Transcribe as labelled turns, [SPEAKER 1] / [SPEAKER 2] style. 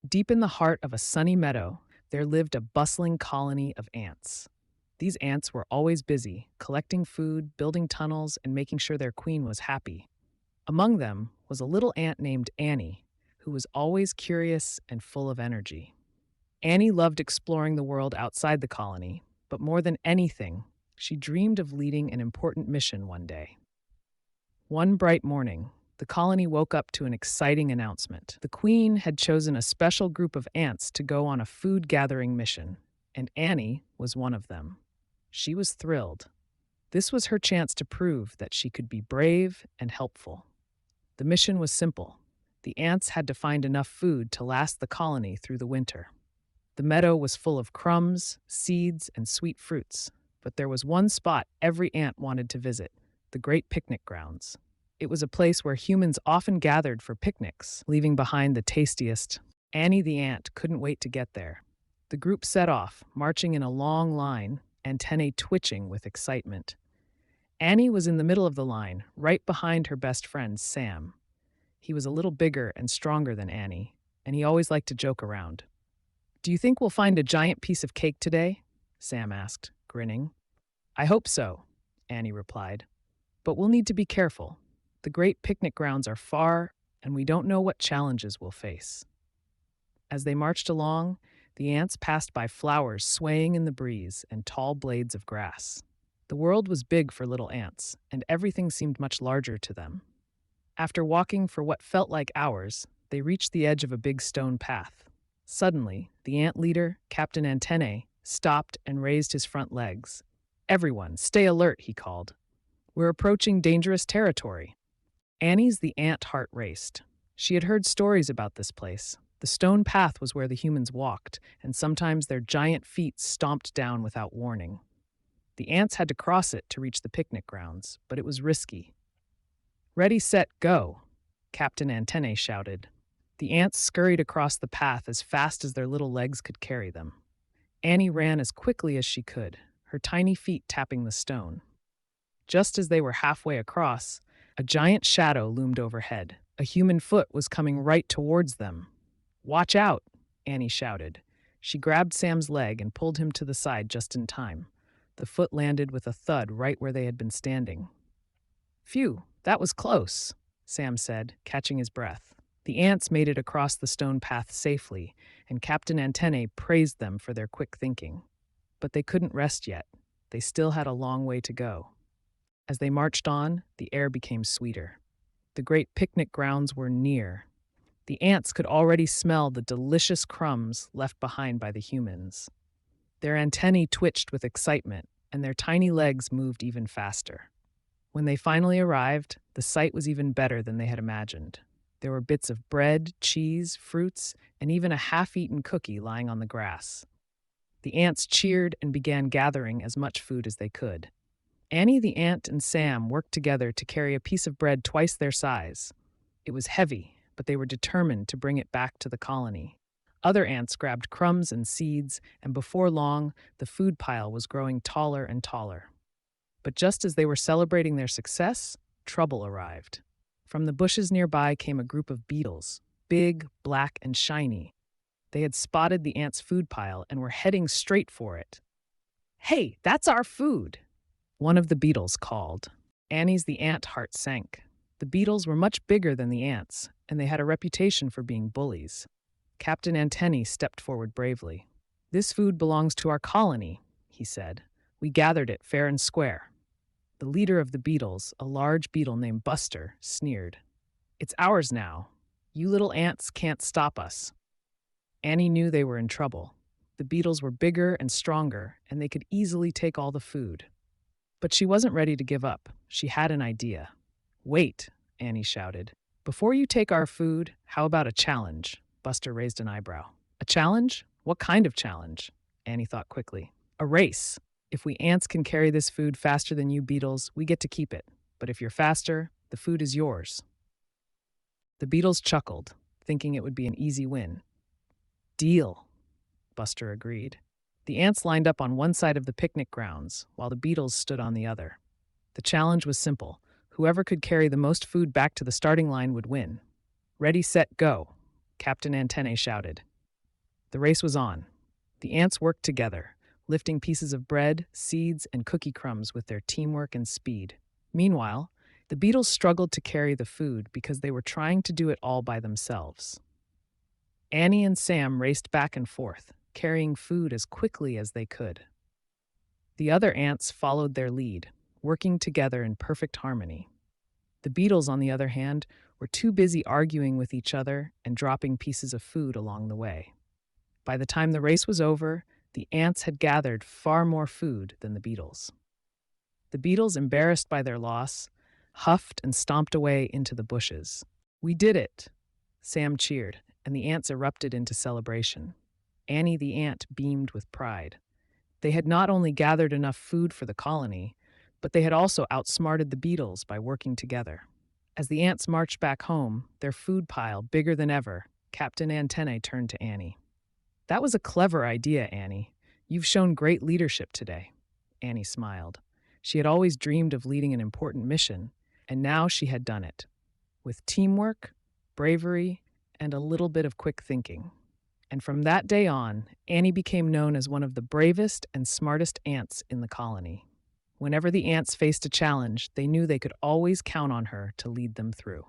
[SPEAKER 1] Deep in the heart of a sunny meadow, there lived a bustling colony of ants. These ants were always busy, collecting food, building tunnels, and making sure their queen was happy. Among them was a little ant named Annie, who was always curious and full of energy. Annie loved exploring the world outside the colony, but more than anything, she dreamed of leading an important mission one day. One bright morning, the colony woke up to an exciting announcement. The queen had chosen a special group of ants to go on a food gathering mission, and Annie was one of them. She was thrilled. This was her chance to prove that she could be brave and helpful. The mission was simple. The ants had to find enough food to last the colony through the winter. The meadow was full of crumbs, seeds, and sweet fruits, but there was one spot every ant wanted to visit: the great picnic grounds. It was a place where humans often gathered for picnics, leaving behind the tastiest. Annie the ant couldn't wait to get there. The group set off, marching in a long line, antennae twitching with excitement. Annie was in the middle of the line, right behind her best friend, Sam. He was a little bigger and stronger than Annie, and he always liked to joke around. "Do you think we'll find a giant piece of cake today?" Sam asked, grinning. "I hope so," Annie replied. "But we'll need to be careful. The great picnic grounds are far, and we don't know what challenges we'll face." As they marched along, the ants passed by flowers swaying in the breeze and tall blades of grass. The world was big for little ants, and everything seemed much larger to them. After walking for what felt like hours, they reached the edge of a big stone path. Suddenly, the ant leader, Captain Antennae, stopped and raised his front legs. "Everyone, stay alert," he called. "We're approaching dangerous territory." Annie's the ant heart raced. She had heard stories about this place. The stone path was where the humans walked, and sometimes their giant feet stomped down without warning. The ants had to cross it to reach the picnic grounds, but it was risky. "Ready, set, go," Captain Antennae shouted. The ants scurried across the path as fast as their little legs could carry them. Annie ran as quickly as she could, her tiny feet tapping the stone. Just as they were halfway across, a giant shadow loomed overhead. A human foot was coming right towards them. "Watch out," Annie shouted. She grabbed Sam's leg and pulled him to the side just in time. The foot landed with a thud right where they had been standing. "Phew, that was close," Sam said, catching his breath. The ants made it across the stone path safely, and Captain Antennae praised them for their quick thinking. But they couldn't rest yet. They still had a long way to go. As they marched on, the air became sweeter. The great picnic grounds were near. The ants could already smell the delicious crumbs left behind by the humans. Their antennae twitched with excitement, and their tiny legs moved even faster. When they finally arrived, the sight was even better than they had imagined. There were bits of bread, cheese, fruits, and even a half-eaten cookie lying on the grass. The ants cheered and began gathering as much food as they could. Annie the ant and Sam worked together to carry a piece of bread twice their size. It was heavy, but they were determined to bring it back to the colony. Other ants grabbed crumbs and seeds, and before long, the food pile was growing taller and taller. But just as they were celebrating their success, trouble arrived. From the bushes nearby came a group of beetles, big, black, and shiny. They had spotted the ants' food pile and were heading straight for it. "Hey, that's our food!" one of the beetles called. Annie's the ant heart sank. The beetles were much bigger than the ants, and they had a reputation for being bullies. Captain Antennae stepped forward bravely. "This food belongs to our colony," he said. "We gathered it fair and square." The leader of the beetles, a large beetle named Buster, sneered. "It's ours now. You little ants can't stop us." Annie knew they were in trouble. The beetles were bigger and stronger, and they could easily take all the food. But she wasn't ready to give up. She had an idea. "Wait," Annie shouted. "Before you take our food, how about a challenge?" Buster raised an eyebrow. "A challenge? What kind of challenge?" Annie thought quickly. "A race. If we ants can carry this food faster than you beetles, we get to keep it. But if you're faster, the food is yours." The beetles chuckled, thinking it would be an easy win. "Deal," Buster agreed. The ants lined up on one side of the picnic grounds, while the beetles stood on the other. The challenge was simple. Whoever could carry the most food back to the starting line would win. "Ready, set, go," Captain Antennae shouted. The race was on. The ants worked together, lifting pieces of bread, seeds, and cookie crumbs with their teamwork and speed. Meanwhile, the beetles struggled to carry the food because they were trying to do it all by themselves. Annie and Sam raced back and forth, carrying food as quickly as they could. The other ants followed their lead, working together in perfect harmony. The beetles, on the other hand, were too busy arguing with each other and dropping pieces of food along the way. By the time the race was over, the ants had gathered far more food than the beetles. The beetles, embarrassed by their loss, huffed and stomped away into the bushes. "We did it!" Sam cheered, and the ants erupted into celebration. Annie the ant beamed with pride. They had not only gathered enough food for the colony, but they had also outsmarted the beetles by working together. As the ants marched back home, their food pile bigger than ever, Captain Antennae turned to Annie. "That was a clever idea, Annie. You've shown great leadership today." Annie smiled. She had always dreamed of leading an important mission, and now she had done it. With teamwork, bravery, and a little bit of quick thinking. And from that day on, Annie became known as one of the bravest and smartest ants in the colony. Whenever the ants faced a challenge, they knew they could always count on her to lead them through.